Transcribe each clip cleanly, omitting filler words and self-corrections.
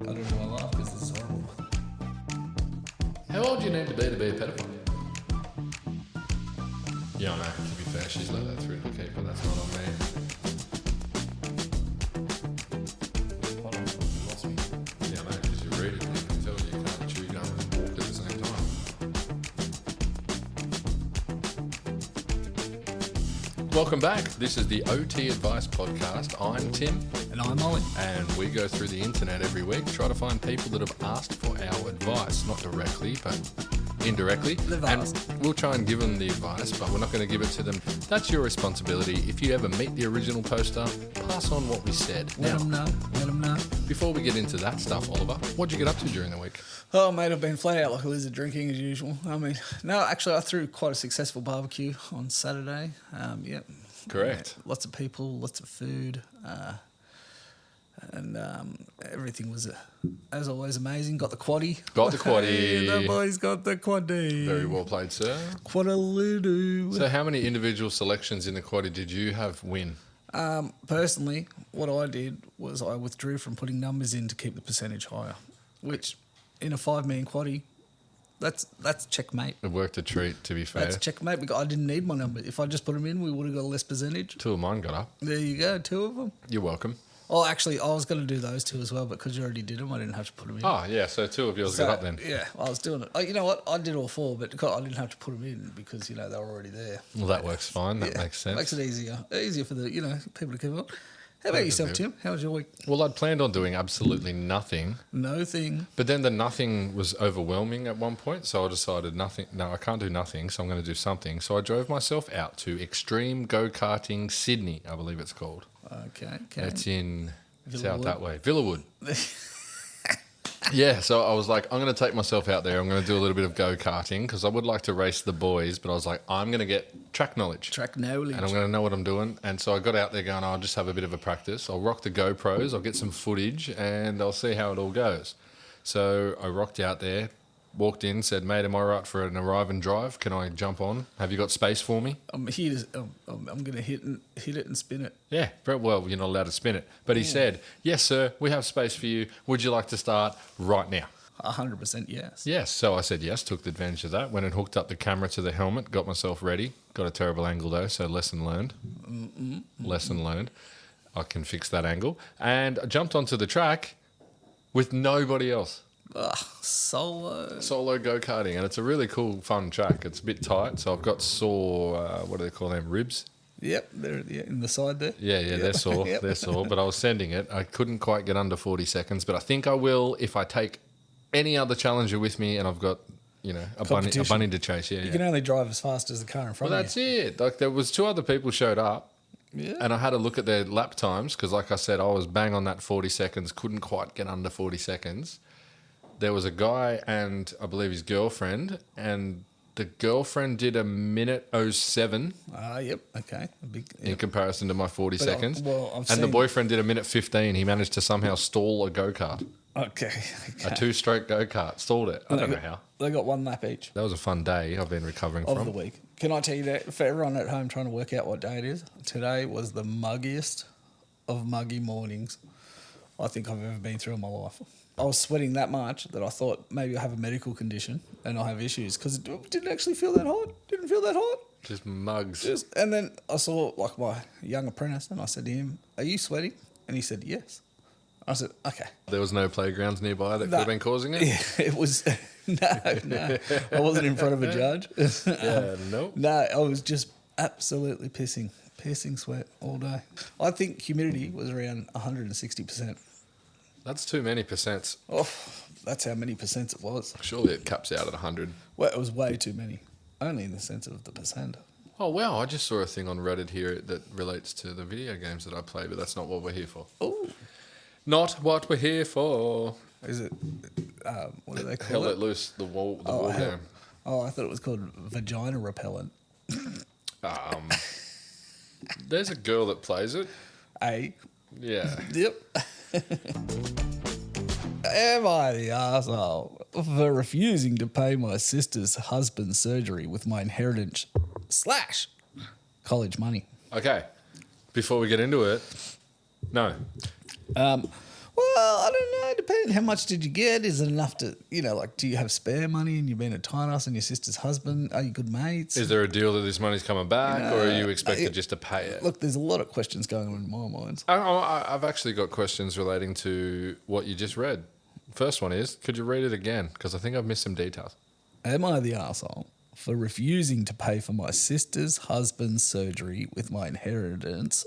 I don't know why I laugh because this is horrible. How old do you need to be a pedophile? Yeah, I know. To be fair, she's let that through the keeper. That's not on me. Hold on, you lost me. Yeah, I know, because you read it and you can tell you can't chew gum and walk at the same time. Welcome back. This is the OT Advice Podcast. I'm Tim. And I'm Ollie. And we go through the internet every week, try to find people that have asked for our advice. Not directly, but indirectly. And we'll try and give them the advice, but we're not going to give it to them. That's your responsibility. If you ever meet the original poster, pass on what we said. Let them know. Before we get into that stuff, Oliver, what'd you get up to during the week? Oh, mate, I've been flat out like a lizard drinking as usual. I mean, no, actually, I threw quite a successful barbecue on Saturday. Yep. Correct. Yeah, lots of people, lots of food. And everything was, as always, amazing. Got the quaddie. Hey, the boys got the quaddie. Very well played, sir. Quaddaloo. So how many individual selections in the quaddie did you have win? Personally, what I did was I withdrew from putting numbers in to keep the percentage higher, which in a 5-man quaddie, that's checkmate. It worked a treat, to be fair. That's checkmate because I didn't need my number. If I just put them in, we would have got a less percentage. 2 of mine got up. There you go, 2 of them. You're welcome. Oh, actually, I was going to do those 2 as well, but because you already did them, I didn't have to put them in. Oh, yeah, so 2 of yours got up then. Yeah, I was doing it. Oh, you know what? I did all 4, but I didn't have to put them in because, they were already there. Well, that works fine. That makes sense. Makes it easier for the, people to keep on. How about yourself, Tim? How was your week? Well, I'd planned on doing absolutely nothing. No thing. But then the nothing was overwhelming at one point, so I decided nothing. No, I can't do nothing, so I'm going to do something. So I drove myself out to Extreme Go-Karting Sydney, I believe it's called. Okay. It's in... It's Villawood. out that way. Villawood. Yeah, so I was like, I'm going to take myself out there. I'm going to do a little bit of go-karting because I would like to race the boys, but I was like, I'm going to get track knowledge. And I'm going to know what I'm doing. And so I got out there going, I'll just have a bit of a practice. I'll rock the GoPros. I'll get some footage and I'll see how it all goes. So I rocked out there, walked in, said, mate, am I right for an arrive and drive? Can I jump on? Have you got space for me? I'm going to hit it and spin it. Yeah, very well, you're not allowed to spin it. But he said, yes, sir, we have space for you. Would you like to start right now? 100% yes. Yes, so I said yes, took advantage of that. Went and hooked up the camera to the helmet, got myself ready. Got a terrible angle though, so lesson learned. Lesson learned. I can fix that angle. And I jumped onto the track with nobody else. Solo go-karting, and it's a really cool, fun track. It's a bit tight, so I've got sore, what do they call them, ribs? Yep, they're in the side there. Yeah, they're sore, they're sore, but I was sending it. I couldn't quite get under 40 seconds, but I think I will if I take any other challenger with me and I've got, a bunny to chase. Yeah, you can only drive as fast as the car in front of you. Well, that's it. Like, there was 2 other people showed up, and I had a look at their lap times because, like I said, I was bang on that 40 seconds, couldn't quite get under 40 seconds. There was a guy and I believe his girlfriend, and the girlfriend did 1:07. Yep, okay. In comparison to my 40 seconds. The boyfriend did 1:15. He managed to somehow stall a go-kart. Okay. A 2-stroke go-kart. Stalled it. I don't know how. They got 1 lap each. That was a fun day I've been recovering from. Of the week. Can I tell you that for everyone at home trying to work out what day it is, today was the muggiest of muggy mornings I think I've ever been through in my life. I was sweating that much that I thought maybe I have a medical condition and I have issues because it didn't actually feel that hot. Didn't feel that hot. Just mugs. And then I saw my young apprentice and I said to him, "Are you sweating?" And he said, "Yes." I said, "Okay." There was no playgrounds nearby that could have been causing it? Yeah, it was... No. I wasn't in front of a judge. No? No, I was just absolutely pissing sweat all day. I think humidity was around 160%. That's too many percents. Oh, that's how many percents it was. Surely it caps out at 100. Well, it was way too many. Only in the sense of the percent. Oh, wow. I just saw a thing on Reddit here that relates to the video games that I play, but that's not what we're here for. Oh. Not what we're here for. Is it, what do they call Hell it? Let Loose, the wall game. Oh, I thought it was called vagina repellent. There's a girl that plays it. Yeah. Yep. Am I the arsehole for refusing to pay my sister's husband's surgery with my inheritance / college money? Okay. Before we get into it, no. Well, I don't know. Depends. How much did you get? Is it enough to, like, do you have spare money and you've been a tight ass and your sister's husband? Are you good mates? Is there a deal that this money's coming back, or are you expected just to pay it? Look, there's a lot of questions going on in my mind. I've actually got questions relating to what you just read. First one is, could you read it again? Because I think I've missed some details. Am I the arsehole for refusing to pay for my sister's husband's surgery with my inheritance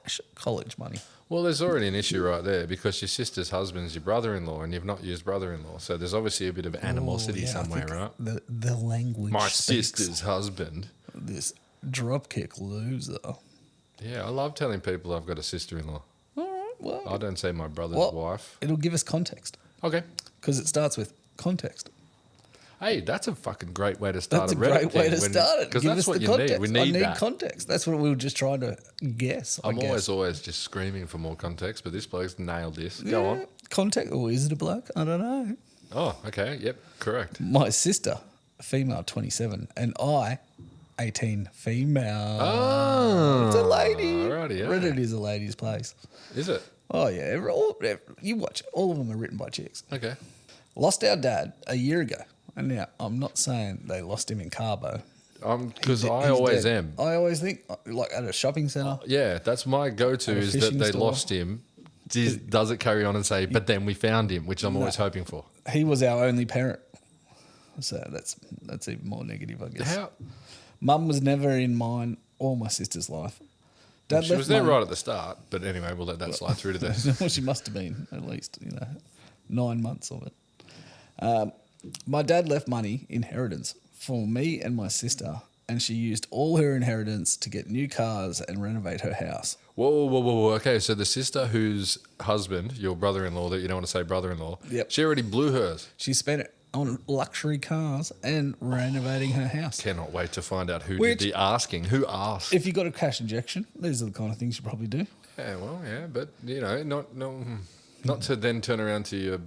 / college money? Well, there's already an issue right there because your sister's husband's your brother-in-law and you've not used brother-in-law. So there's obviously a bit of animosity somewhere, right? The language My speaks. sister's husband. This dropkick loser. Yeah, I love telling people I've got a sister-in-law. All right, well. I don't say my brother's wife. It'll give us context. Okay. Because it starts with context. Hey, that's a fucking great way to start That's a great way to start it. Because Give that's us what the you context. need. We need that. I need context. That's what we were just trying to guess. I'm always just screaming for more context, but this bloke's nailed this. Go on. Context, or is it a bloke? I don't know. Oh, okay. Yep, correct. My sister, female, 27, and I, 18, female. Oh. It's a lady. Alrighty, yeah. Reddit is a lady's place. Is it? Oh, yeah. You watch it. All of them are written by chicks. Okay. Lost our dad a year ago. And now, I'm not saying they lost him in Carbo. Because I always am. I always think, like at a shopping centre. Yeah, that's my go-to is that they lost him. Does it carry on and say, but then we found him, which I'm always hoping for. He was our only parent. So that's even more negative, I guess. How? Mum was never in mine or my sister's life. Dad She was there right at the start, but anyway, we'll let that slide through to this. Well, she must have been at least, 9 months of it. My dad left money, inheritance, for me and my sister, and she used all her inheritance to get new cars and renovate her house. Whoa. Okay, so the sister whose husband, your brother-in-law, that you don't want to say brother-in-law, Yep. she already blew hers. She spent it on luxury cars and renovating her house. Cannot wait to find out who did the asking. Who asked? If you got a cash injection, these are the kind of things you probably do. Yeah, well, yeah, but, not to then turn around to your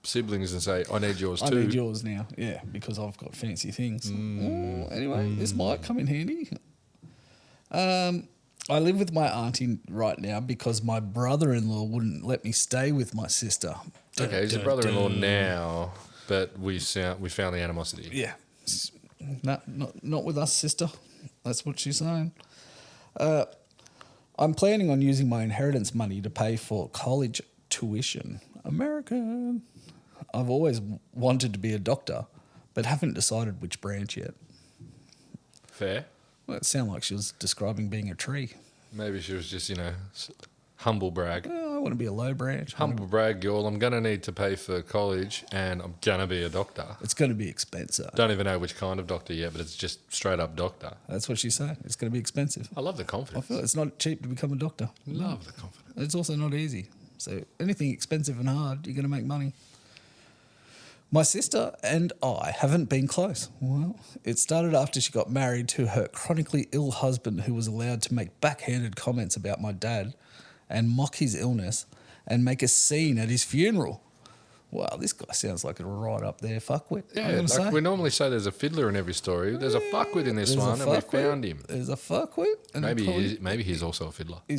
siblings and say, I need yours too. I need yours now, yeah, because I've got fancy things. Anyway, this might come in handy. I live with my auntie right now because my brother-in-law wouldn't let me stay with my sister. Okay, he's a brother-in-law now, but we found the animosity. Yeah. No, not with us, sister. That's what she's saying. I'm planning on using my inheritance money to pay for college tuition. American. I've always wanted to be a doctor, but haven't decided which branch yet. Fair. Well, it sounded like she was describing being a tree. Maybe she was just, humble brag. I want to be a low branch. Humble brag, y'all. I'm going to need to pay for college and I'm going to be a doctor. It's going to be expensive. Don't even know which kind of doctor yet, but it's just straight up doctor. That's what she's saying. It's going to be expensive. I love the confidence. I feel it's not cheap to become a doctor. Love the confidence. It's also not easy. So anything expensive and hard, you're going to make money. My sister and I haven't been close. Well, it started after she got married to her chronically ill husband who was allowed to make backhanded comments about my dad and mock his illness and make a scene at his funeral. Wow, this guy sounds like a right up there fuckwit. Yeah, we normally say there's a fiddler in every story. There's a fuckwit in this one, and we found him. There's a fuckwit. And maybe he's also a fiddler. You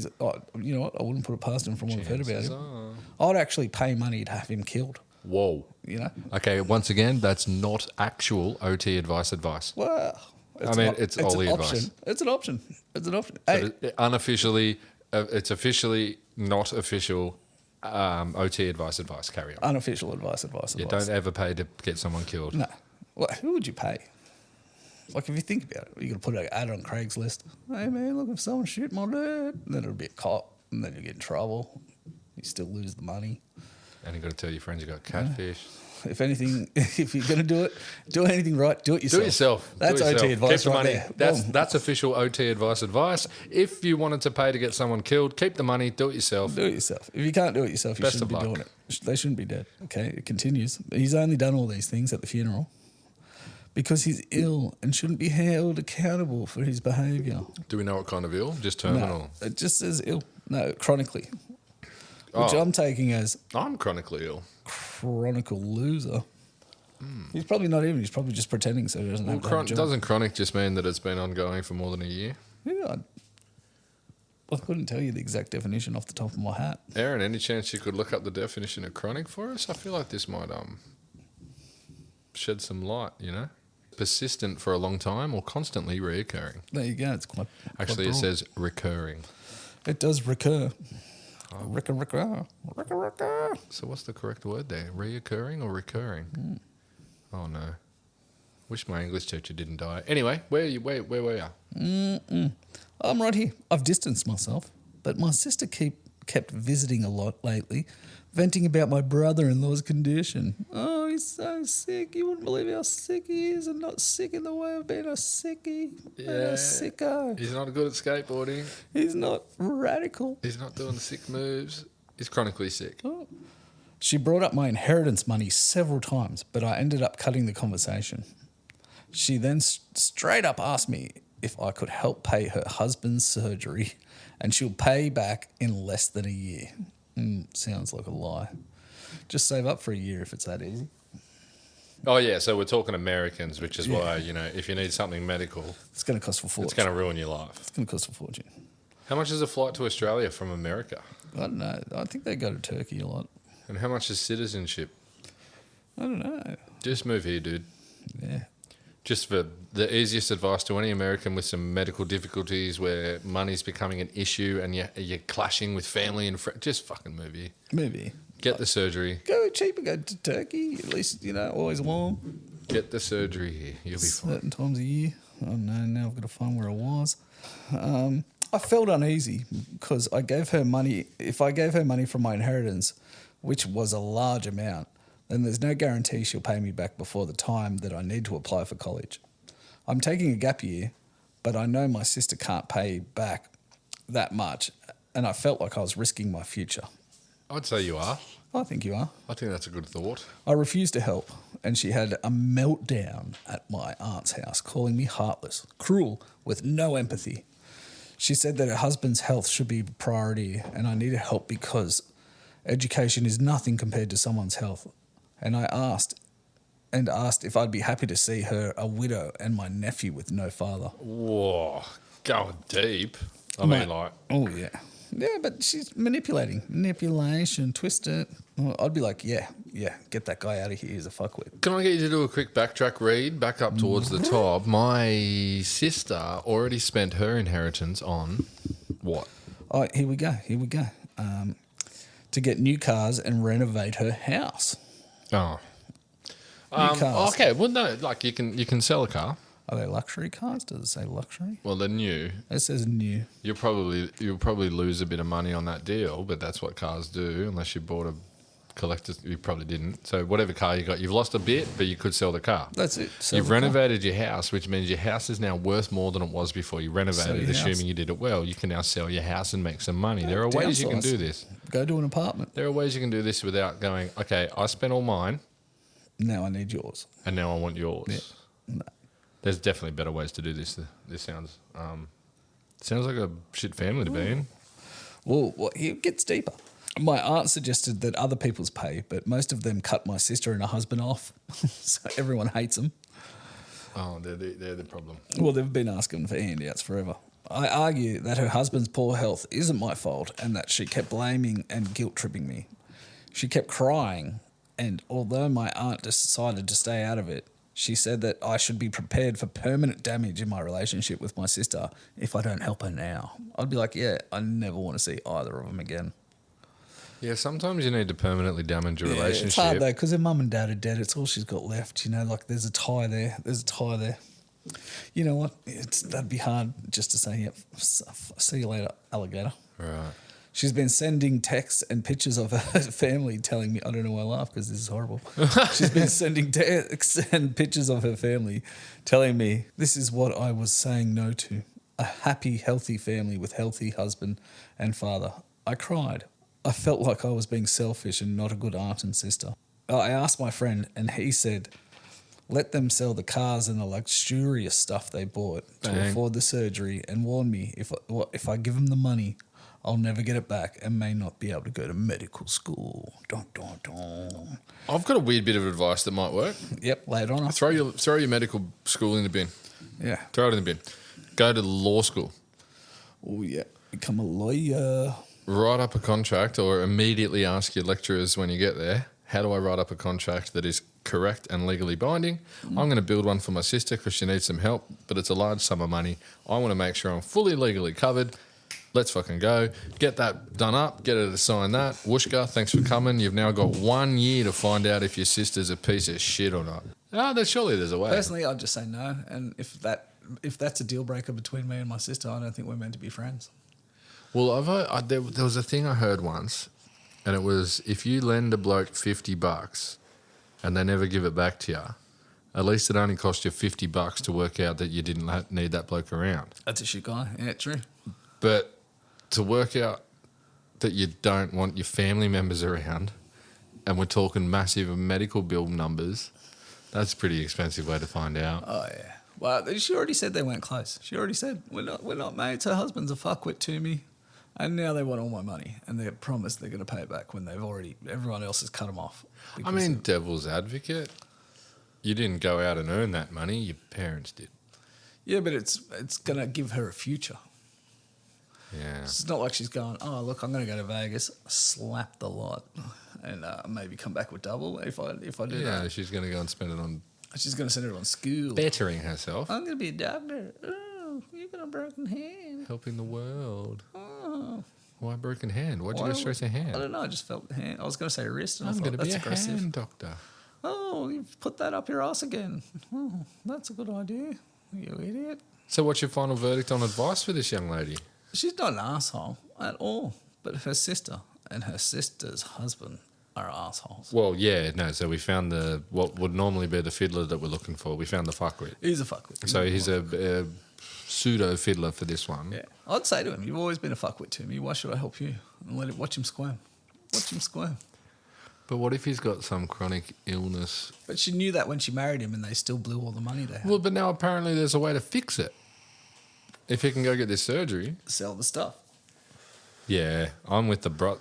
know what? I wouldn't put it past him from what I've heard about him. I'd actually pay money to have him killed. Whoa. Okay, once again, that's not actual OT advice. Well, it's Ollie advice. It's an option. Hey. Unofficially, it's officially not official OT advice. Carry on. Unofficial advice. Yeah, don't ever pay to get someone killed. No. Well, who would you pay? Like, if you think about it, you're going to put an ad on Craigslist. Hey, man, look, if someone shoot my dad, and then it'll be a cop, and then you get in trouble. You still lose the money. And you've got to tell your friends you got catfish. If anything, if you're going to do anything right, do it yourself. Do it yourself. That's OT advice. Keep the money. There. That's official OT advice. If you wanted to pay to get someone killed, keep the money. Do it yourself. Do it yourself. If you can't do it yourself, you shouldn't be doing it. They shouldn't be dead. Okay, it continues. He's only done all these things at the funeral because he's ill and shouldn't be held accountable for his behaviour. Do we know what kind of ill? Just terminal? No, it just says ill. No, chronically. Which I'm taking as... I'm chronically ill. Chronical loser. He's probably not even. He's probably just pretending so he doesn't have a job. Doesn't chronic just mean that it's been ongoing for more than a year? Yeah. I couldn't tell you the exact definition off the top of my hat. Aaron, any chance you could look up the definition of chronic for us? I feel like this might shed some light, you know? Persistent for a long time or constantly reoccurring. There you go. It's quite Actually, it says recurring. It does recur. Oh. Recur. So what's the correct word there? Reoccurring or recurring? Oh, no. Wish my English teacher didn't die. Anyway, where were you? I'm right here. I've distanced myself, but my sister kept visiting a lot lately, venting about my brother-in-law's condition. Oh, he's so sick. You wouldn't believe how sick he is, and not sick in the way of being a sickie. Yeah. A sicko. He's not good at skateboarding. He's not radical. He's not doing the sick moves. He's chronically sick. Oh. She brought up my inheritance money several times, but I ended up cutting the conversation. She then straight up asked me if I could help pay her husband's surgery, and she'll pay back in less than a year. Sounds like a lie. Just save up for a year if it's that easy. Oh, yeah, so we're talking Americans, which is why, you know, if you need something medical... It's going to cost a fortune. It's going to ruin your life. It's going to cost a fortune. How much is a flight to Australia from America? I don't know. I think they go to Turkey a lot. And how much is citizenship? I don't know. Just move here, dude. Yeah. Just for the easiest advice to any American with some medical difficulties where money's becoming an issue and you're clashing with family and friends, just fucking move here. Maybe. Get the surgery. Go cheap and go to Turkey. At least, you know, always warm. Get the surgery here. You'll be fine. Certain times a year. Oh, no, now I've got to find where I was. I felt uneasy because I gave her money. If I gave her money from my inheritance, which was a large amount, then there's no guarantee she'll pay me back before the time that I need to apply for college. I'm taking a gap year, but I know my sister can't pay back that much, and I felt like I was risking my future. I'd say you are. I think you are. I think that's a good thought. I refused to help, and she had a meltdown at my aunt's house, calling me heartless, cruel, with no empathy. She said that her husband's health should be a priority, and I needed help because education is nothing compared to someone's health. And I asked if I'd be happy to see her a widow and my nephew with no father. Whoa, going deep. I Mate, mean, like... Oh, yeah. Yeah, but she's manipulation, twist it. Well, I'd be like, yeah, get that guy out of here. He's a fuckwit. Can I get you to do a quick backtrack read back up towards the top? My sister already spent her inheritance on what? Oh, here we go. To get new cars and renovate her house. Oh. New cars. Okay, well, no, like you can sell a car. Are they luxury cars? Does it say luxury? Well, they're new. It says new. You'll probably lose a bit of money on that deal, but that's what cars do. Unless you bought a collector's, you probably didn't. So whatever car you got, you've lost a bit, but you could sell the car. That's it. You've renovated your house, which means your house is now worth more than it was before you renovated. Assuming you did it well, you can now sell your house and make some money. There are ways you can do this. Go to an apartment. There are ways you can do this without going, okay, I spent all mine. Now I need yours. And now I want yours. Yeah. No. There's definitely better ways to do this. This sounds like a shit family to be in. Well, it gets deeper. My aunt suggested that other people's pay, but most of them cut my sister and her husband off, so everyone hates them. Oh, they're the problem. Well, they've been asking for handouts forever. I argue that her husband's poor health isn't my fault and that she kept blaming and guilt-tripping me. She kept crying, and although my aunt decided to stay out of it, she said that I should be prepared for permanent damage in my relationship with my sister if I don't help her now. I'd be like, yeah, I never want to see either of them again. Yeah, sometimes you need to permanently damage a relationship. It's hard, though, because her mum and dad are dead. It's all she's got left. You know, like there's a tie there. You know what? That'd be hard just to say, yep, see you later, alligator. Right. She's been sending texts and pictures of her family telling me, I don't know why I laugh because this is horrible. She's been sending texts and pictures of her family telling me this is what I was saying no to. A happy, healthy family with healthy husband and father. I cried. I felt like I was being selfish and not a good aunt and sister. I asked my friend and he said, let them sell the cars and the luxurious stuff they bought to afford the surgery and warn me if I give them the money, I'll never get it back and may not be able to go to medical school. Dun, dun, dun. I've got a weird bit of advice that might work. Yep, lay it on us. Throw your medical school in the bin. Yeah. Throw it in the bin. Go to law school. Oh, yeah. Become a lawyer. Write up a contract, or immediately ask your lecturers when you get there, how do I write up a contract that is correct and legally binding? I'm going to build one for my sister because she needs some help, but it's a large sum of money. I want to make sure I'm fully legally covered. Let's fucking go. Get that done up. Get her to sign that. Wooshka, thanks for coming. You've now got 1 year to find out if your sister's a piece of shit or not. Surely there's a way. Personally, I'd just say no. And if that's a deal breaker between me and my sister, I don't think we're meant to be friends. Well, there was a thing I heard once, and it was if you lend a bloke $50 and they never give it back to you, at least it only cost you $50 to work out that you didn't need that bloke around. That's a shit guy. Yeah, true. But to work out that you don't want your family members around, and we're talking massive medical bill numbers, that's a pretty expensive way to find out. Oh, yeah. Well, she already said they weren't close. She already said, we're not mates. Her husband's a fuckwit to me. And now they want all my money, and they promised they're going to pay it back when everyone else has cut them off. I mean, devil's advocate. You didn't go out and earn that money. Your parents did. Yeah, but it's going to give her a future. Yeah. It's not like she's going, oh, look, I'm going to go to Vegas, slap the lot, and maybe come back with double if I do that. Yeah, she's going to go and spend it on... She's going to send it on school. Bettering herself. I'm going to be a doctor. Oh, you got a broken hand. Helping the world. Oh. Why broken hand? Why'd you go straight to hand? I don't know. I just felt hand. I was going to say wrist. And I'm going to be a aggressive. hand doctor. Oh, you've put that up your ass again. Oh, that's a good idea. You idiot. So what's your final verdict on advice for this young lady? She's not an asshole at all. But her sister and her sister's husband are assholes. Well, yeah, no. So we found what would normally be the fiddler that we're looking for. We found the fuckwit. He's a fuckwit. So he's a pseudo fiddler for this one. Yeah, I'd say to him, "You've always been a fuckwit to me. Why should I help you?" And watch him squirm. Watch him squirm. But what if he's got some chronic illness? But she knew that when she married him, and they still blew all the money they had. Well, but now apparently there's a way to fix it. If he can go get this surgery, sell the stuff. Yeah, I'm with the brother.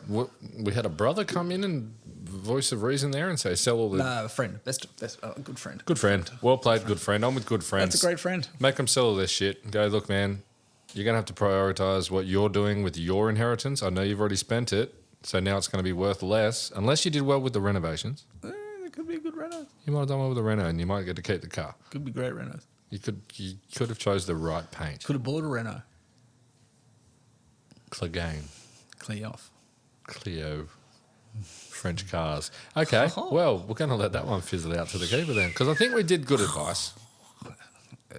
We had a brother come in and voice of reason there and say, sell all the... No, a friend. Best good friend. Good friend. Well played, good friend. I'm with good friends. That's a great friend. Make them sell all this shit and go, look, man, you're going to have to prioritise what you're doing with your inheritance. I know you've already spent it, so now it's going to be worth less, unless you did well with the renovations. It could be a good reno. You might have done well with the reno and you might get to keep the car. Could be great renos. You could have chose the right paint. Could have bought a Renault. Clegane. Clio. French cars. Okay, well, we're going to let that one fizzle out to the keeper then, because I think we did good advice.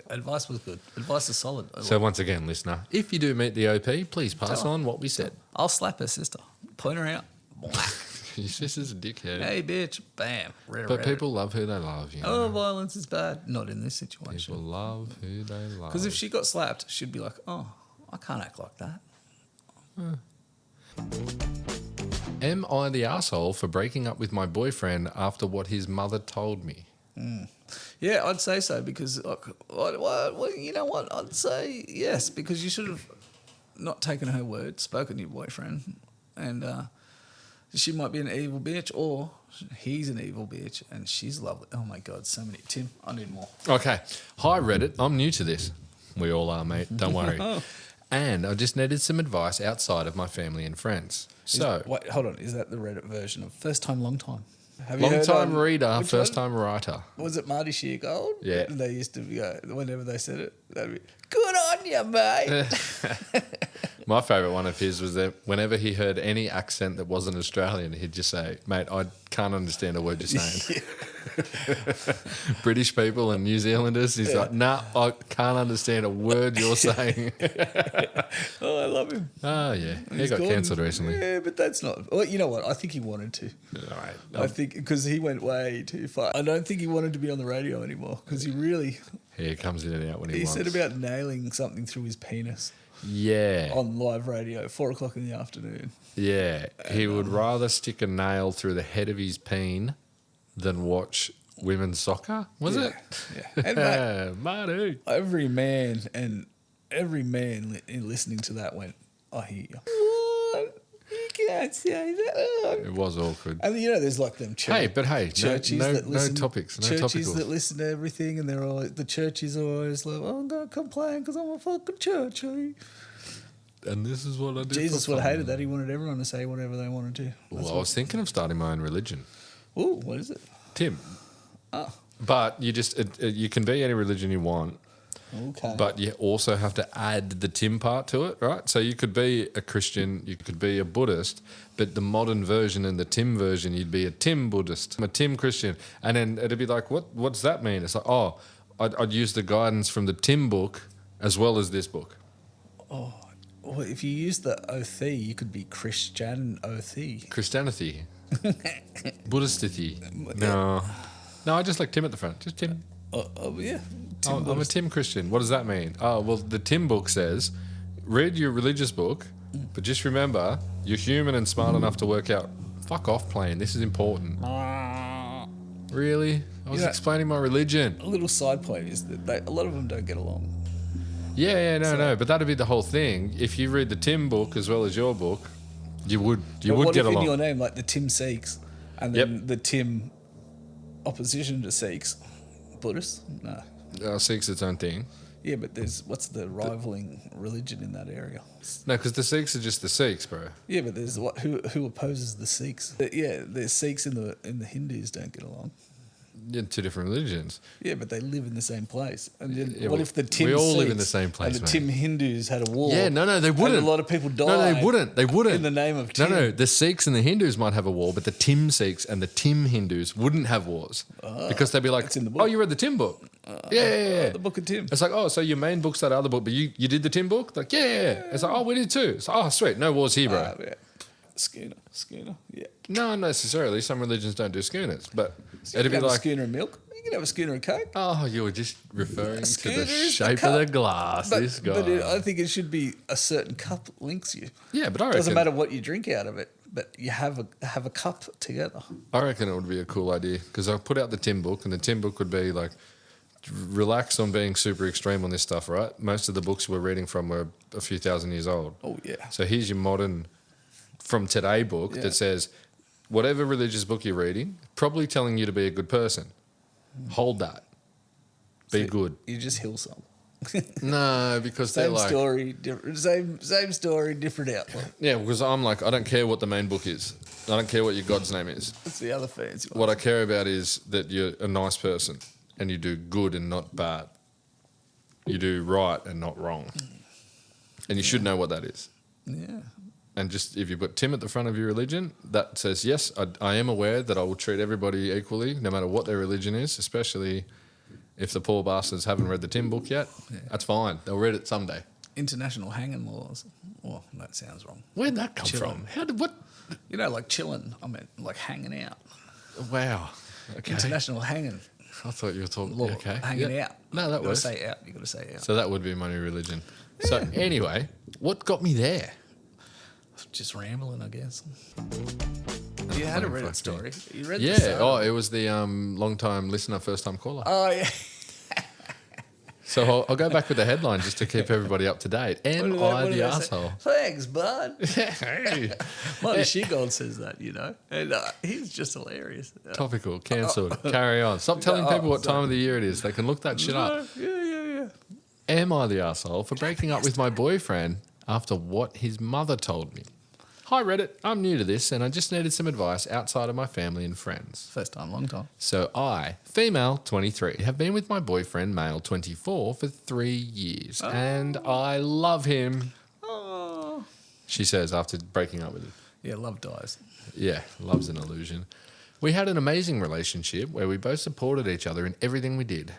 Advice was good. Advice is solid. So once again, listener, if you do meet the OP, please pass on what we said. I'll slap her sister. Point her out. Your sister's a dickhead. Hey, bitch. Bam. But people love who they love. You know? Oh, violence is bad. Not in this situation. People love who they love. Because if she got slapped, she'd be like, oh, I can't act like that. Am I the asshole for breaking up with my boyfriend after what his mother told me? Yeah, I'd say so because, well, you know what? I'd say yes because you should have not taken her word, spoken to your boyfriend, and she might be an evil bitch or he's an evil bitch and she's lovely. Oh, my God, so many. Tim, I need more. Okay. Hi, Reddit. I'm new to this. We all are, mate. Don't worry. And I just needed some advice outside of my family and friends. Wait, hold on. Is that the Reddit version of first time, long time? Long time reader, first time writer. Was it Marty Sheargold? Yeah. They used to go, whenever they said it, they'd be, good on you, mate. My favourite one of his was that whenever he heard any accent that wasn't Australian, he'd just say, mate, I can't understand a word you're saying. British people and New Zealanders, he's like, nah, I can't understand a word you're saying. Oh, I love him. Oh, yeah. He got cancelled recently. Yeah, but that's not... Well, you know what? I think he wanted to. All right. I think because he went way too far. I don't think he wanted to be on the radio anymore because he really... He comes in and out when he wants. He said about nailing something through his penis. Yeah. On live radio, 4:00 in the afternoon. Yeah. He would rather stick a nail through the head of his peen than watch women's soccer, was it? Yeah. And mate, Marty. every man listening to that went, I hear you. What? You can't say that. It was awkward. And you know, there's like them churches no topics, no churches topicals. that listen to everything, and the churches are always like, oh, I'm gonna complain because I'm a fucking church. and this is what I do. Jesus would have hated that. He wanted everyone to say whatever they wanted to. Well, I was thinking of starting my own religion. Ooh, what is it? Tim. Oh. But you just you can be any religion you want. Okay. But you also have to add the Tim part to it, right? So you could be a Christian, you could be a Buddhist, but the modern version and the Tim version, you'd be a Tim Buddhist, a Tim Christian. And then it'd be like, what's that mean? It's like, oh, I'd use the guidance from the Tim book as well as this book. Oh, well, if you use the OT, you could be Christian OT. Christianity. Buddhistity. No, I just like Tim at the front. Just Tim. Yeah. I'm a Tim Christian. What does that mean? Oh, well, the Tim book says, read your religious book, but just remember, you're human and smart enough to work out, fuck off playing, this is important. Really? I was explaining my religion. A little side point is that a lot of them don't get along. No, but that'd be the whole thing. If you read the Tim book as well as your book, you would get along. What if in your name, like the Tim Sikhs, and then the Tim opposition to Sikhs, Buddhists? No. Sikhs its own thing. Yeah, but what's the rivaling religion in that area? No, because the Sikhs are just the Sikhs, bro. Yeah, but there's who opposes the Sikhs? Yeah, the Sikhs and the Hindus don't get along. Yeah, two different religions. Yeah, but they live in the same place. And then what if the Tim we all Sikhs live in the same place, and the Tim Hindus had a war? Yeah, no, they wouldn't. And a lot of people died. No, they wouldn't. They wouldn't. In the name of Tim. No, the Sikhs and the Hindus might have a war, but the Tim Sikhs and the Tim Hindus wouldn't have wars because they'd be like, in the book. "Oh, you read the Tim book? Yeah. The book of Tim. It's like, oh, so your main book's that other book, but you did the Tim book? Like, yeah. It's like, oh, we did too. It's like, oh, sweet, no wars here, bro. Yeah. Schooner, yeah. No, not necessarily. Some religions don't do schooners, but So it'd be like a schooner of milk. You can have a schooner of Coke. Oh, you were just referring to the is shape of the glass. This guy. But I think it should be a certain cup links you. Yeah, but I It reckon doesn't matter what you drink out of it, but you have a cup together. I reckon it would be a cool idea because I put out the Tim book, and the Tim book would be like, relax on being super extreme on this stuff, right? Most of the books we're reading from were a few thousand years old. Oh yeah. So here's your modern, from today book that says, whatever religious book you're reading, probably telling you to be a good person. Hold that. Be good. You just heal some. No, because they're like... Same story, different outlook. Yeah, because I'm like, I don't care what the main book is. I don't care what your God's name is. That's the other fancy one. What I care about is that you're a nice person and you do good and not bad. You do right and not wrong. And you should know what that is. Yeah. And just if you've got Tim at the front of your religion, that says, yes, I am aware that I will treat everybody equally, no matter what their religion is, especially if the poor bastards haven't read the Tim book yet. Yeah. That's fine. They'll read it someday. International hanging laws. Oh, that sounds wrong. Where'd that come from? What? You know, like chilling. I meant like hanging out. Wow. Okay. International hanging. I thought you were talking law. Okay. Hanging out. No, that was. You got to say out. So that would be my new religion. Yeah. So anyway, what got me there? Just rambling, I guess. You had a Reddit story. You read this? Yeah. Oh, it was the long-time listener, first-time caller. Oh, yeah. So I'll go back with the headline just to keep everybody up to date. Am I the asshole? Thanks, bud. Hey. Marty Shegold says that, you know, and he's just hilarious. Topical, cancelled. Carry on. Stop telling people what time of the year it is. They can look that shit up. Yeah. Am I the asshole for breaking up with my boyfriend after what his mother told me? Hi Reddit, I'm new to this and I just needed some advice outside of my family and friends. First time, long time. So I, female 23, have been with my boyfriend, male 24, for 3 years and I love him. Oh. She says after breaking up with him. Yeah, love dies. Yeah, love's an illusion. We had an amazing relationship where we both supported each other in everything we did.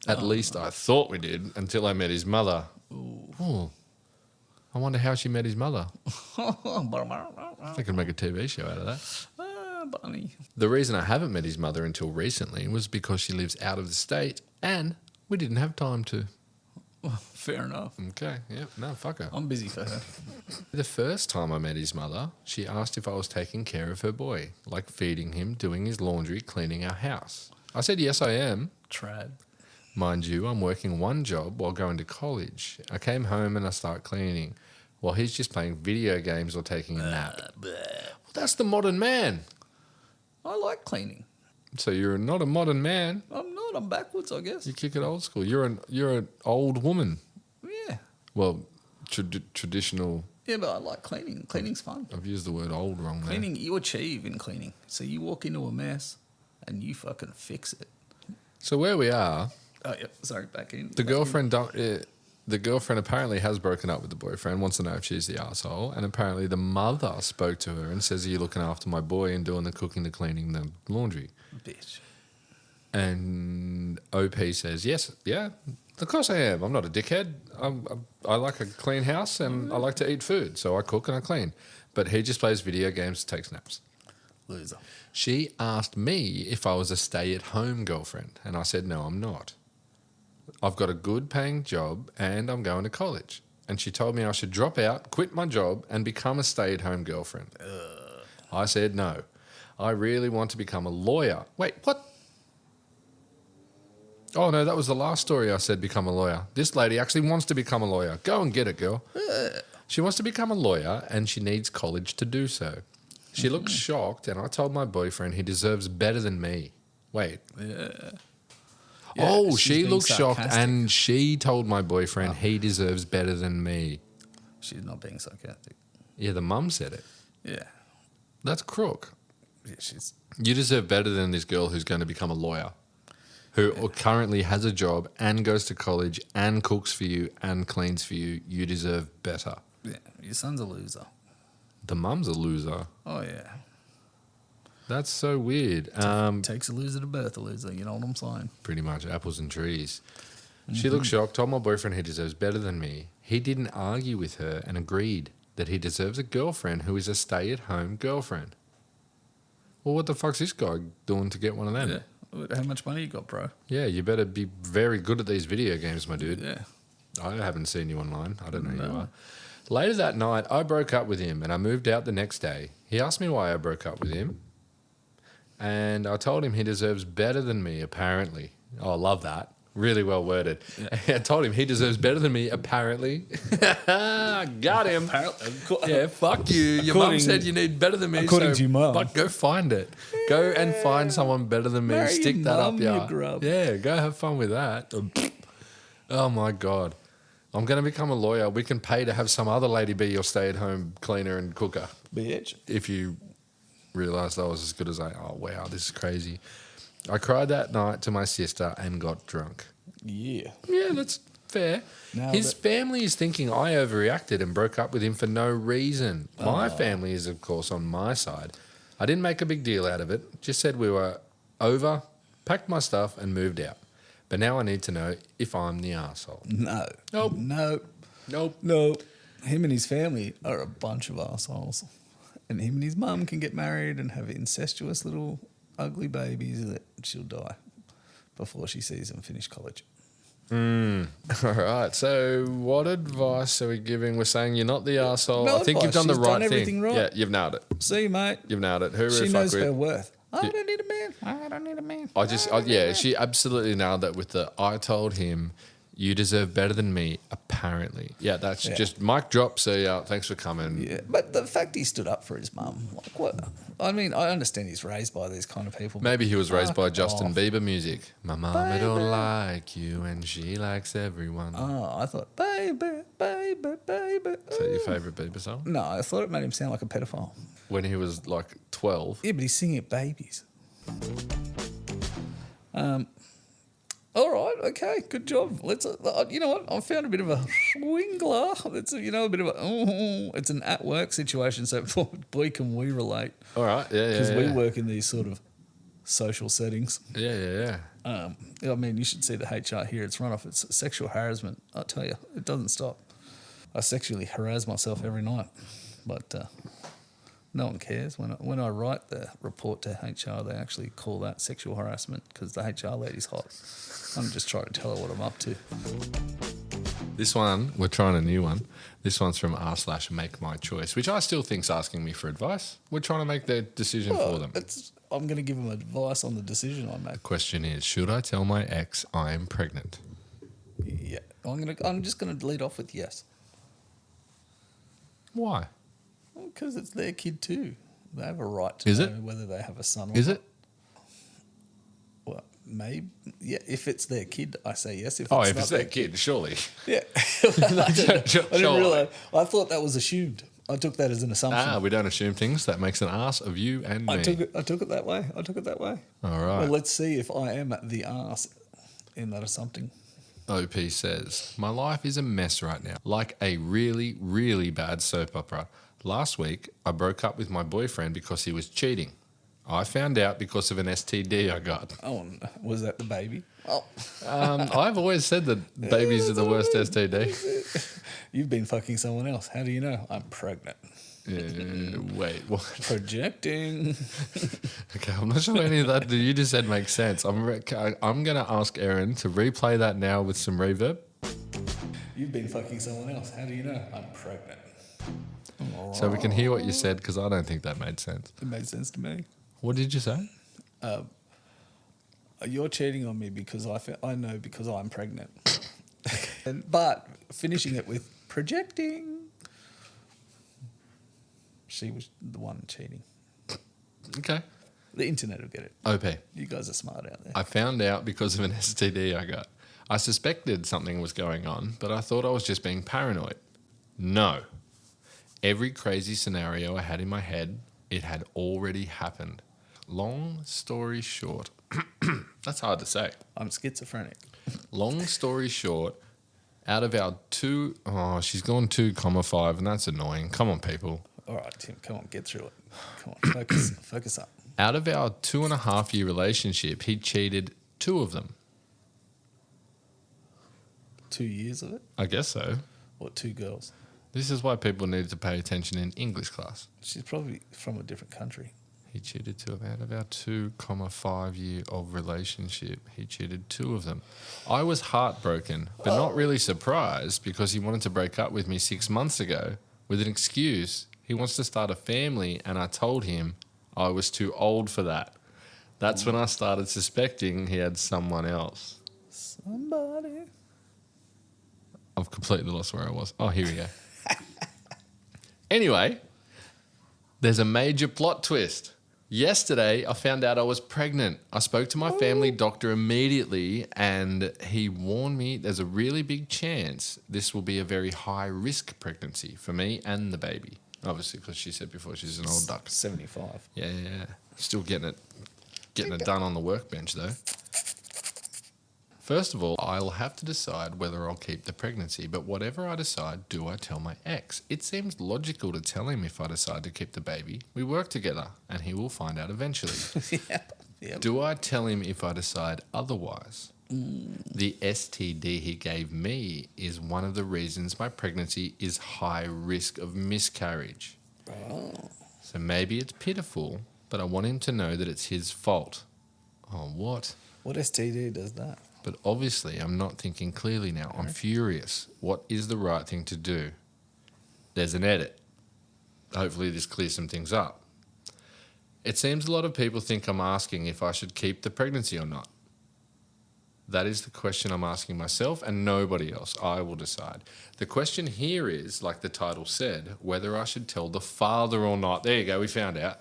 At least I thought we did until I met his mother. Ooh. I wonder how she met his mother. They could make a TV show out of that. Bunny. The reason I haven't met his mother until recently was because she lives out of the state and we didn't have time to. Fair enough. Okay, yeah, no, fuck her. I'm busy for her. The first time I met his mother, she asked if I was taking care of her boy, like feeding him, doing his laundry, cleaning our house. I said, yes, I am. Trad. Mind you, I'm working one job while going to college. I came home and I start cleaning while he's just playing video games or taking a nap. Well, that's the modern man. I like cleaning. So you're not a modern man. I'm not. I'm backwards, I guess. You kick it old school. You're an old woman. Yeah. Well, traditional. Yeah, but I like cleaning. Cleaning's fun. I've used the word old wrong there. Cleaning, you achieve in cleaning. So you walk into a mess and you fucking fix it. So where we are... Oh, yeah. Sorry, back in. The girlfriend apparently has broken up with the boyfriend, wants to know if she's the arsehole, and apparently the mother spoke to her and says, are you looking after my boy and doing the cooking, the cleaning, the laundry? Bitch. And OP says, yes, yeah, of course I am. I'm not a dickhead. I like a clean house and I like to eat food, so I cook and I clean. But he just plays video games, takes naps. Loser. She asked me if I was a stay-at-home girlfriend, and I said, no, I'm not. I've got a good paying job and I'm going to college. And she told me I should drop out, quit my job and become a stay-at-home girlfriend. I said no. I really want to become a lawyer. Wait, what? Oh, no, that was the last story I said become a lawyer. This lady actually wants to become a lawyer. Go and get it, girl. She wants to become a lawyer and she needs college to do so. She looks shocked and I told my boyfriend he deserves better than me. Wait. Yeah. Oh, she looks shocked and she told my boyfriend he deserves better than me. She's not being sarcastic. Yeah, the mum said it. Yeah. That's crook. Yeah, she's... You deserve better than this girl who's going to become a lawyer, who currently has a job and goes to college and cooks for you and cleans for you. You deserve better. Yeah, your son's a loser. The mum's a loser. Oh, yeah. That's so weird. Takes a loser to birth a loser, you know what I'm saying? Pretty much, apples and trees. She looked shocked, told my boyfriend he deserves better than me. He didn't argue with her and agreed that he deserves a girlfriend who is a stay-at-home girlfriend. Well, what the fuck's this guy doing to get one of them? Yeah. How much money you got, bro? Yeah, you better be very good at these video games, my dude. Yeah. I haven't seen you online. I don't know who you are. Later that night, I broke up with him and I moved out the next day. He asked me why I broke up with him. And I told him he deserves better than me, apparently. Oh, I love that. Really well worded. Yeah. I told him he deserves better than me, apparently. Got him. Yeah, fuck you. Your mum said you need better than me. According to your mum. But go find it. Go and find someone better than me. Stick that up, yeah. Yeah, go have fun with that. Oh, my God. I'm going to become a lawyer. We can pay to have some other lady be your stay-at-home cleaner and cooker. Bitch. If you realised I was as good as oh, wow, this is crazy. I cried that night to my sister and got drunk. Yeah. Yeah, that's fair. His family is thinking I overreacted and broke up with him for no reason. My family is, of course, on my side. I didn't make a big deal out of it. Just said we were over, packed my stuff and moved out. But now I need to know if I'm the arsehole. No. Nope. Nope. Nope. Nope. Him and his family are a bunch of arseholes. And him and his mum can get married and have incestuous little ugly babies that she'll die before she sees them finish college. All right. So what advice are we giving? We're saying you're not the arsehole. No I think advice. you've done the She's right done thing. everything right. Yeah, you've nailed it. See, mate. You've nailed it. Who She knows her with? worth. I don't need a man. I don't need a man. She absolutely nailed that with the I told him you deserve better than me, apparently. Yeah, that's just mic drop. So, yeah, thanks for coming. Yeah, but the fact he stood up for his mum, like what? I mean, I understand he's raised by these kind of people. Maybe he was raised by Justin Bieber music. My mama don't like you and she likes everyone. Oh, I thought, baby, baby, baby. Is that your favourite Bieber song? No, I thought it made him sound like a pedophile. When he was like 12. Yeah, but he's singing at babies. All right, okay, good job. Let's. You know what? I found a bit of a swingler. It's a bit of a. It's an at work situation. So boy, can we relate? All right, yeah, Because we work in these sort of social settings. Yeah. I mean, you should see the HR here. It's run off. It's sexual harassment. I tell you, it doesn't stop. I sexually harass myself every night, but no one cares. When I write the report to HR, they actually call that sexual harassment because the HR lady's hot. I'm just trying to tell her what I'm up to. This one, we're trying a new one. This one's from r/make my choice, which I still think's asking me for advice. We're trying to make their decision for them. I'm going to give them advice on the decision I make. The question is, should I tell my ex I'm pregnant? Yeah, I'm just going to lead off with yes. Why? Because it's their kid too. They have a right to know whether they have a son or not. Is it? What? maybe, yeah. If it's their kid, I say yes. If If not it's their kid, surely. yeah. I didn't realize. I thought that was assumed. I took that as an assumption. We don't assume things. That makes an ass of you and me. I took it that way. All right. Well, let's see if I am the ass in that assumption. OP says, my life is a mess right now, like a really, really bad soap opera. Last week, I broke up with my boyfriend because he was cheating. I found out because of an STD I got. Oh, no. Was that the baby? Oh. I've always said that babies are the worst STD. You've been fucking someone else. How do you know? I'm pregnant. Wait, what? Projecting. Okay, I'm not sure any of that you just said makes sense. I'm going to ask Aaron to replay that now with some reverb. You've been fucking someone else. How do you know? I'm pregnant. So we can hear what you said, because I don't think that made sense. It made sense to me. What did you say? You're cheating on me because I know because I'm pregnant. But finishing it with projecting. She was the one cheating. Okay. The internet will get it. OP. You guys are smart out there. I found out because of an STD I got. I suspected something was going on, but I thought I was just being paranoid. No. Every crazy scenario I had in my head, it had already happened. Long story short. That's hard to say. I'm schizophrenic. Long story short, out of our she's gone 2,5, and that's annoying. Come on, people. All right, Tim, come on, get through it. Come on, focus up. Out of our 2.5-year relationship, he cheated 2 of them. 2 years of it? I guess so. Or 2 girls? This is why people need to pay attention in English class. She's probably from a different country. He cheated 2 of out of our 2.5 year of relationship. He cheated 2 of them. I was heartbroken, but not really surprised, because he wanted to break up with me 6 months ago with an excuse. He wants to start a family, and I told him I was too old for that. That's when I started suspecting he had someone else. Somebody. I've completely lost where I was. Oh, here we go. Anyway, there's a major plot twist. Yesterday, I found out I was pregnant. I spoke to my family doctor immediately, and he warned me there's a really big chance this will be a very high-risk pregnancy for me and the baby. Obviously, because she said before she's an old duck. 75. Yeah. Still getting it done on the workbench, though. First of all, I'll have to decide whether I'll keep the pregnancy, but whatever I decide, do I tell my ex? It seems logical to tell him if I decide to keep the baby. We work together, and he will find out eventually. Yep. Do I tell him if I decide otherwise? The STD he gave me is one of the reasons my pregnancy is high risk of miscarriage. Oh. So maybe it's pitiful, but I want him to know that it's his fault. Oh, what? What STD does that? But obviously, I'm not thinking clearly now. I'm furious. What is the right thing to do? There's an edit. Hopefully this clears some things up. It seems a lot of people think I'm asking if I should keep the pregnancy or not. That is the question I'm asking myself and nobody else. I will decide. The question here is, like the title said, whether I should tell the father or not. There you go, we found out.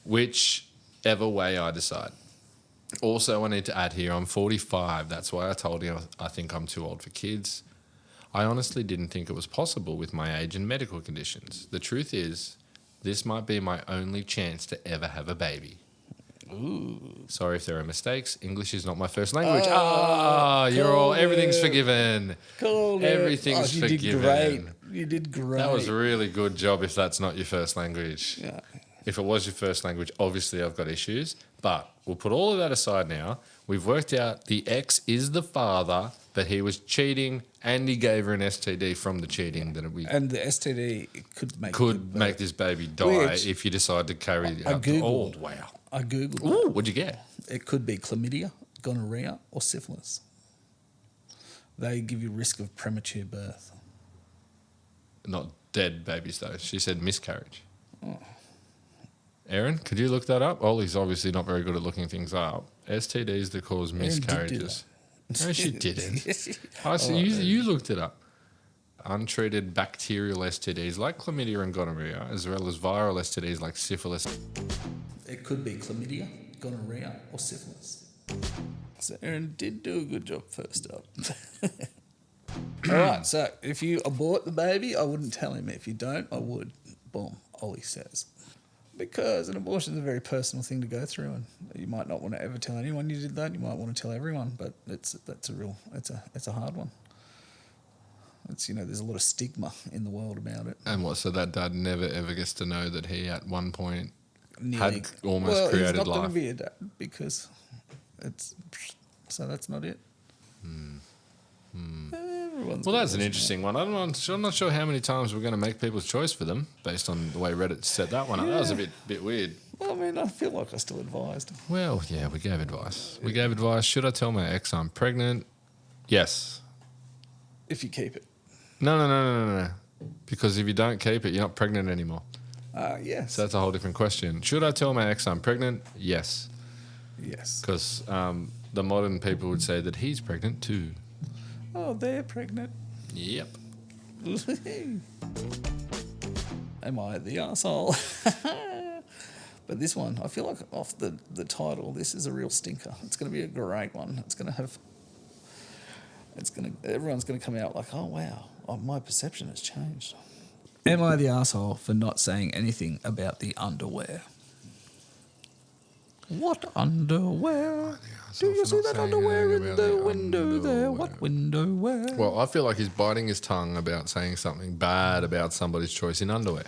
Whichever way I decide. Also, I need to add here, I'm 45. That's why I told him I think I'm too old for kids. I honestly didn't think it was possible with my age and medical conditions. The truth is, this might be my only chance to ever have a baby. Ooh. Sorry if there are mistakes. English is not my first language. Everything's forgiven. Everything's forgiven. You did great. That was a really good job if that's not your first language. Yeah. If it was your first language, obviously I've got issues. But we'll put all of that aside now. We've worked out the ex is the father, that he was cheating and he gave her an STD from the cheating. And the STD could make this baby die if you decide to carry it out. Oh, wow. I Googled it. Ooh, what'd you get? It could be chlamydia, gonorrhea, or syphilis. They give you risk of premature birth. Not dead babies, though. She said miscarriage. Oh. Aaron, could you look that up? Ollie's obviously not very good at looking things up. STDs that cause miscarriages. No, she didn't. You looked it up. Untreated bacterial STDs like chlamydia and gonorrhea, as well as viral STDs like syphilis. It could be chlamydia, gonorrhea, or syphilis. So Aaron did do a good job first up. All right, so if you abort the baby, I wouldn't tell him. If you don't, I would. Boom, Ollie says. Because an abortion is a very personal thing to go through, and you might not want to ever tell anyone you did that. You might want to tell everyone, but it's a hard one. It's, you know, there's a lot of stigma in the world about it. And what? So that dad never ever gets to know that he at one point had almost created life. He's not going to be a dad because that's not it. Well, that's an interesting one. I'm not sure how many times we're going to make people's choice for them based on the way Reddit set that one up. That was a bit weird. Well, I mean, I feel like I still advised. Well, yeah, we gave advice. We gave advice. Should I tell my ex I'm pregnant? Yes. If you keep it. No. Because if you don't keep it, you're not pregnant anymore. Yes. So that's a whole different question. Should I tell my ex I'm pregnant? Yes. Yes. Because the modern people would say that he's pregnant too. Oh, they're pregnant. Yep. Am I the arsehole? But this one, I feel like off the title, this is a real stinker. It's going to be a great one. Everyone's going to come out like, oh, wow, my perception has changed. Am I the arsehole for not saying anything about the underwear? What underwear? Do you see that underwear in the window there? What window where? Well, I feel like he's biting his tongue about saying something bad about somebody's choice in underwear.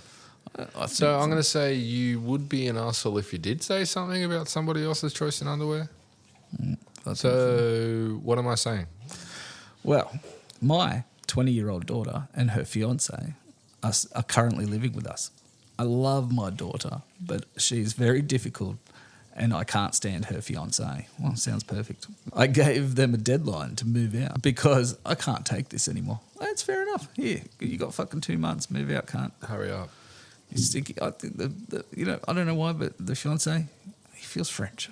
So I'm going to say you would be an arsehole if you did say something about somebody else's choice in underwear. So what am I saying? Well, my 20-year-old daughter and her fiancé are currently living with us. I love my daughter, but she's very difficult and I can't stand her fiancé. Well, sounds perfect. I gave them a deadline to move out because I can't take this anymore. That's fair enough. Here, you got fucking 2 months. Move out, can't. Hurry up. He's stinky. I think I don't know why, but the fiancé, he feels French,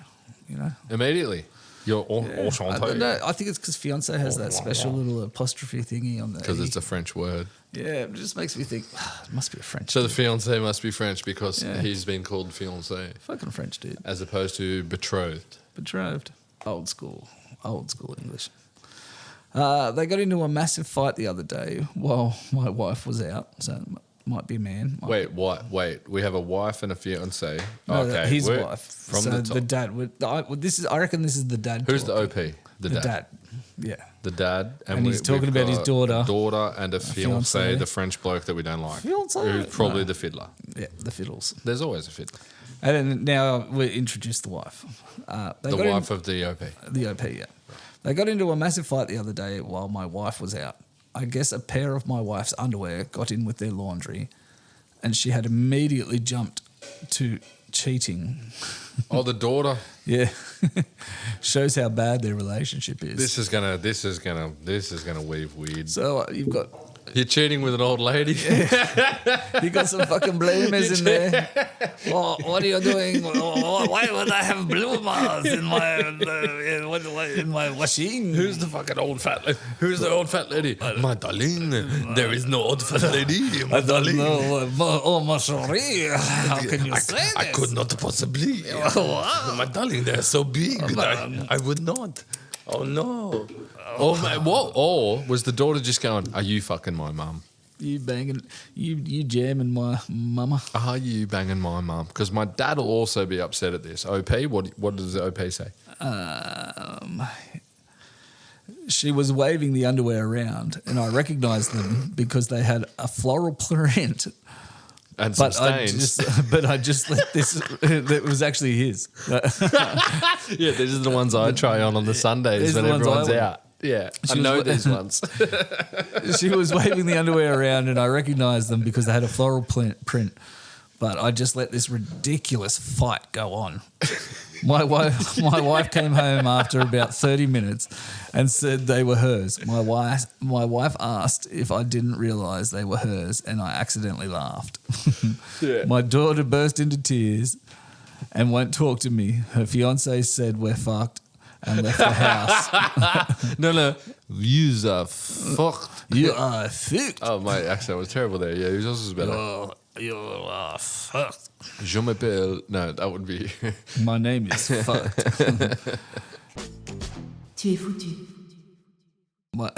you know. Immediately. You're enchanté. No, I think it's because fiancé has that special little apostrophe thingy on the. Because it's a French word. Yeah, it just makes me think, it must be a French. So the fiancé must be French because he's been called fiancé. Fucking French dude. As opposed to betrothed. Betrothed. Old school English. They got into a massive fight the other day while my wife was out, so it might be a man. Wait, what? Wait, we have a wife and a fiancé. No, okay, his wife. From so the top. the dad. I reckon this is the dad. Who's talking. the OP? The dad. Yeah. The dad. And he's talking about his daughter. A daughter and a fiancé, the French bloke that we don't like. Fiancé? Who's probably the fiddler. Yeah, the fiddles. There's always a fiddler. And then now we introduce the wife. The wife of the OP. The OP, yeah. They got into a massive fight the other day while my wife was out. I guess a pair of my wife's underwear got in with their laundry and she had immediately jumped to cheating. Oh, the daughter. Yeah. Shows how bad their relationship is. This is gonna weave weird. So you've got. You're cheating with an old lady. Yeah. You got some fucking bloomers in there. Oh, what are you doing? Why would I have bloomers in my machine? Who's the fucking old fat lady? Who's the old fat lady? My darling, there is no old fat lady. My darling. No, oh, my chérie. How can you say this? I could not possibly. My darling, they're so big. I would not. Oh, no. Oh, man, what? Or was the daughter just going, are you fucking my mum? You banging, you jamming my mama? Are you banging my mum? Because my dad will also be upset at this. OP, what does the OP say? She was waving the underwear around and I recognised them because they had a floral print. And some stains. I just let this. It was actually his. Yeah, these are the ones I try on the Sundays when everyone's out. Yeah, I know these ones. She was waving the underwear around and I recognised them because they had a floral print. But I just let this ridiculous fight go on. My wife came home after about 30 minutes and said they were hers. My wife asked if I didn't realise they were hers and I accidentally laughed. Yeah. My daughter burst into tears and won't talk to me. Her fiancé said we're fucked and left the house. No. You are fucked. You are fucked. Oh, my accent was terrible there. Yeah, yours was better. You are fucked. Je m'appelle. No, that would be. My name is fucked. Tu es foutu. My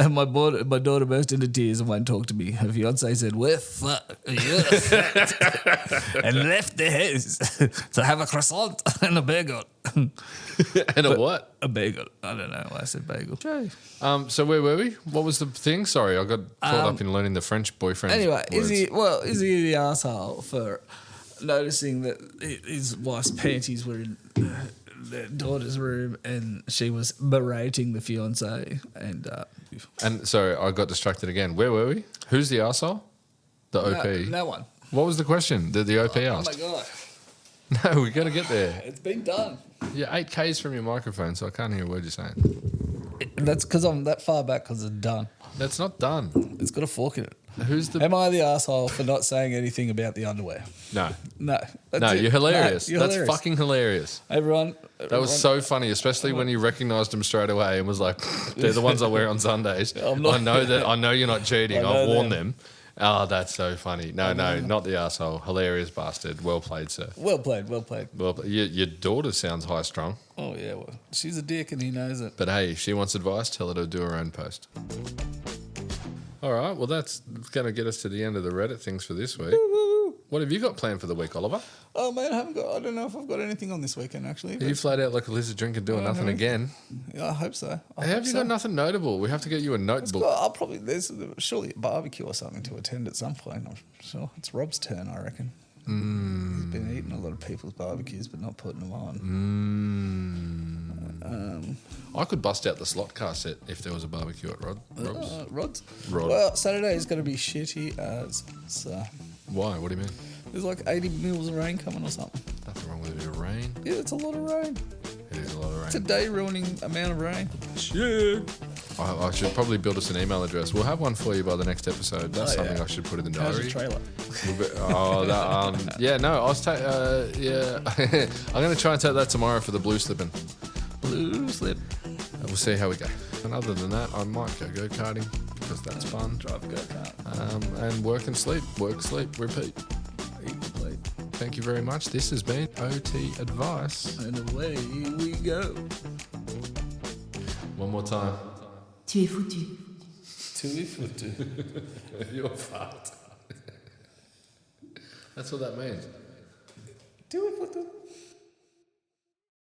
daughter burst into tears and won't talk to me. Her fiance said, "We're fucked," and left the house to have a croissant and a bagel. And a what? A bagel. I don't know why I said bagel. So where were we? What was the thing? Sorry, I got caught up in learning the French boyfriend. Anyway, words. is he the asshole for noticing that his wife's panties were in their daughter's room and she was berating the fiance And sorry, I got distracted again. Where were we? Who's the arsehole? The OP. No one. What was the question that the OP asked? Oh my god. No, we got to get there. It's been done. You're 8Ks from your microphone, so I can't hear a word you're saying. That's because I'm that far back because it's done. That's not done. It's got a fork in it. Who's the... Am I the asshole for not saying anything about the underwear? No. No. No, you're hilarious. No, you're That's hilarious. fucking hilarious. Everyone. That was so funny, especially when you recognised them straight away and was like, they're the ones I wear on Sundays. I know you're not cheating. I've worn them. Oh, that's so funny. No, not the asshole. Hilarious bastard. Well played, sir. Well played. Your daughter sounds high strung. Oh, yeah. Well, she's a dick and he knows it. But hey, if she wants advice, tell her to do her own post. All right. Well, that's going to get us to the end of the Reddit things for this week. What have you got planned for the week, Oliver? Oh, man, I don't know if I've got anything on this weekend, actually. You flat out like a lizard drinking, doing nothing again. Yeah, I hope so. Have you got nothing notable? We have to get you a notebook. There's surely a barbecue or something to attend at some point. I'm sure it's Rob's turn, I reckon. He's been eating a lot of people's barbecues, but not putting them on. I could bust out the slot car set if there was a barbecue at Rob's. Rod's? Rod. Well, Saturday is going to be shitty as. So Why? What do you mean? there's like 80 mils of rain coming or something. Nothing wrong with a bit of rain. Yeah, it's a lot of rain. It is a lot of rain. It's a day-ruining amount of rain. Shit. I should probably build us an email address. We'll have one for you by the next episode. That's something I should put in the diary. How's your trailer? Yeah, no, I was yeah. I'm going to try and take that tomorrow for the blue slipping. Blue slip. We'll see how we go. And other than that, I might go go-karting because that's fun. Drive a go-kart. And work and sleep. Work, sleep, repeat. Eat the plate. Thank you very much. This has been OT Advice. And away we go. One more time. Tu es foutu. You're fucked. That's what that means. Tu es foutu.